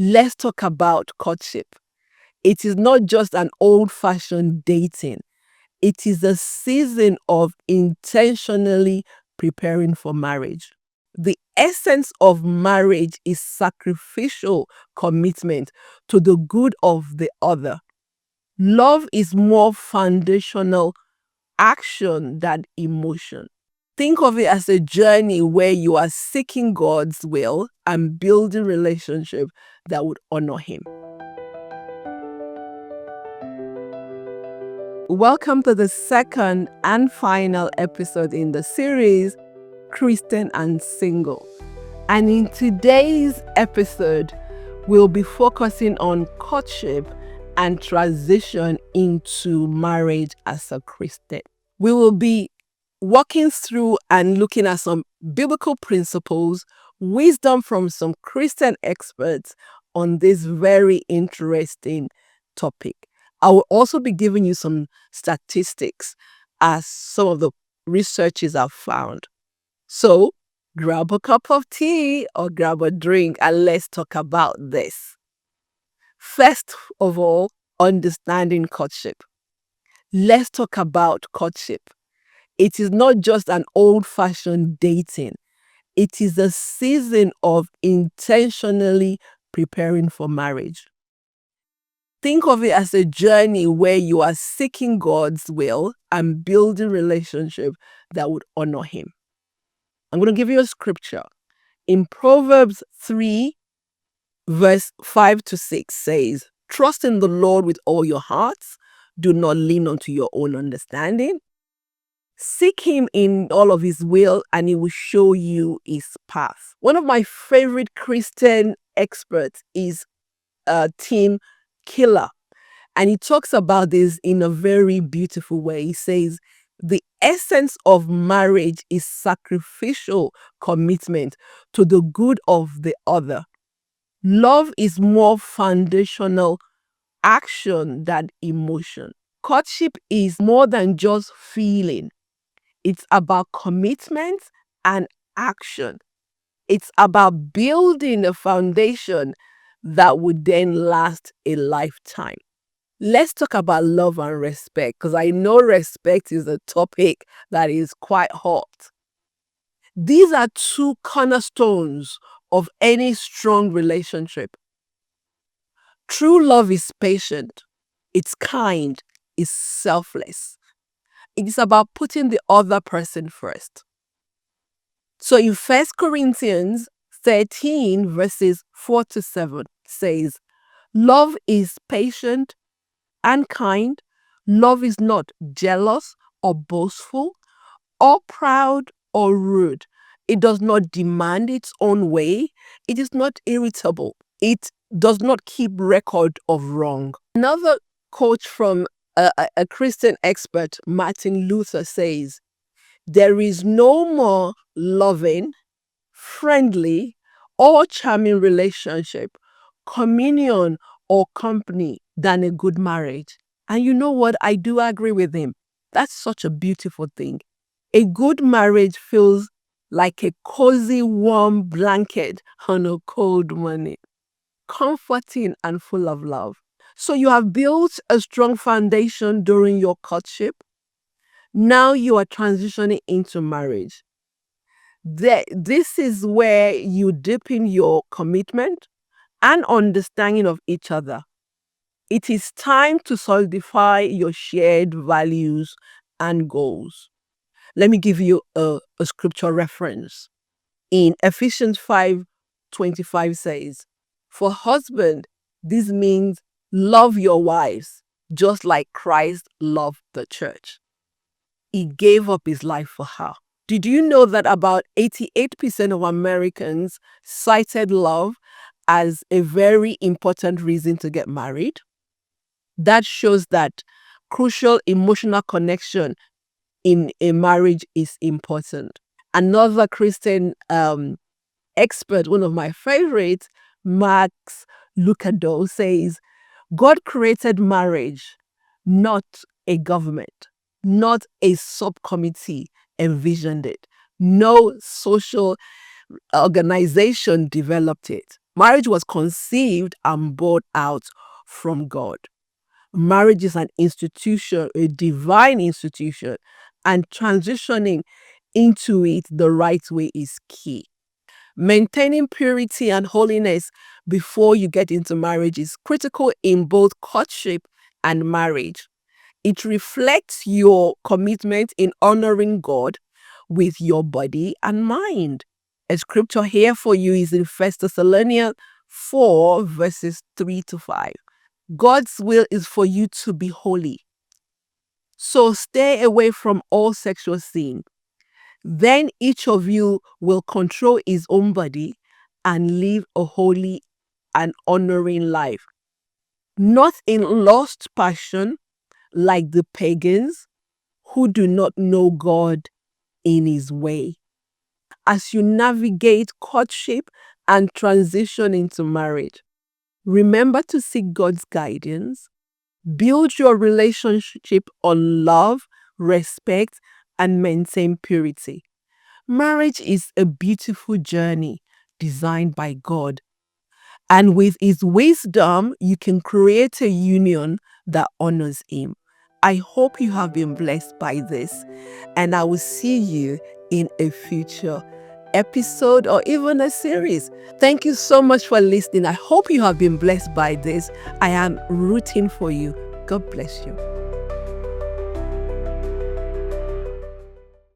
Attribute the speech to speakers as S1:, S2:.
S1: Let's talk about courtship. It is not just an old-fashioned dating. It is a season of intentionally preparing for marriage. The essence of marriage is sacrificial commitment to the good of the other. Love is more foundational action than emotion. Think of it as a journey where you are seeking God's will and building relationship that would honor Him. Welcome to the second and final episode in the series, Christian and Single. And in today's episode, we'll be focusing on courtship and transition into marriage as a Christian. We will be walking through and looking at some biblical principles, wisdom from some Christian experts on this very interesting topic. I will also be giving you some statistics as some of the researchers have found. So grab a cup of tea or grab a drink and let's talk about this. First of all, understanding courtship. Let's talk about courtship. It is not just an old-fashioned dating. It is a season of intentionally preparing for marriage. Think of it as a journey where you are seeking God's will and building relationship that would honor Him. I'm going to give you a scripture. In Proverbs 3, verse 5 to 6 says, "Trust in the Lord with all your hearts. Do not lean onto your own understanding. Seek Him in all of His will, and He will show you His path." One of my favorite Christian experts is Tim Keller, and he talks about this in a very beautiful way. He says, the essence of marriage is sacrificial commitment to the good of the other. Love is more foundational action than emotion. Courtship is more than just feeling. It's about commitment and action. It's about building a foundation that would then last a lifetime. Let's talk about love and respect, because I know respect is a topic that is quite hot. These are two cornerstones of any strong relationship. True love is patient, it's kind, it's selfless. It's about putting the other person first. So in 1 Corinthians 13, verses 4 to 7 says, "Love is patient and kind. Love is not jealous or boastful or proud or rude. It does not demand its own way. It is not irritable. It does not keep record of wrong." Another quote from a Christian expert, Martin Luther, says, "There is no more loving, friendly, or charming relationship, communion, or company than a good marriage." And you know what? I do agree with him. That's such a beautiful thing. A good marriage feels like a cozy, warm blanket on a cold morning, comforting and full of love. So you have built a strong foundation during your courtship. Now you are transitioning into marriage. This is where you deepen your commitment and understanding of each other. It is time to solidify your shared values and goals. Let me give you a scripture reference. In Ephesians 5:25 says, "For husband, this means love your wives, just like Christ loved the church. He gave up his life for her." Did you know that about 88% of Americans cited love as a very important reason to get married? That shows that crucial emotional connection in a marriage is important. Another Christian expert, one of my favorites, Max Lucado, says, "God created marriage, not a government, not a subcommittee envisioned it. No social organization developed it. Marriage was conceived and brought out from God. Marriage is an institution, a divine institution, and transitioning into it the right way is key. Maintaining purity and holiness before you get into marriage is critical in both courtship and marriage. It reflects your commitment in honoring God with your body and mind. A scripture here for you is in 1 Thessalonians 4, verses 3 to 5. God's will is for you to be holy. So stay away from all sexual sin. Then each of you will control his own body and live a holy and honoring life, not in lust passion like the pagans who do not know God in his way. As you navigate courtship and transition into marriage, remember to seek God's guidance. Build your relationship on love, respect, and maintain purity. Marriage is a beautiful journey designed by God. And with His wisdom, you can create a union that honors Him. I hope you have been blessed by this, and I will see you in a future episode or even a series. Thank you so much for listening. I hope you have been blessed by this. I am rooting for you. God bless you.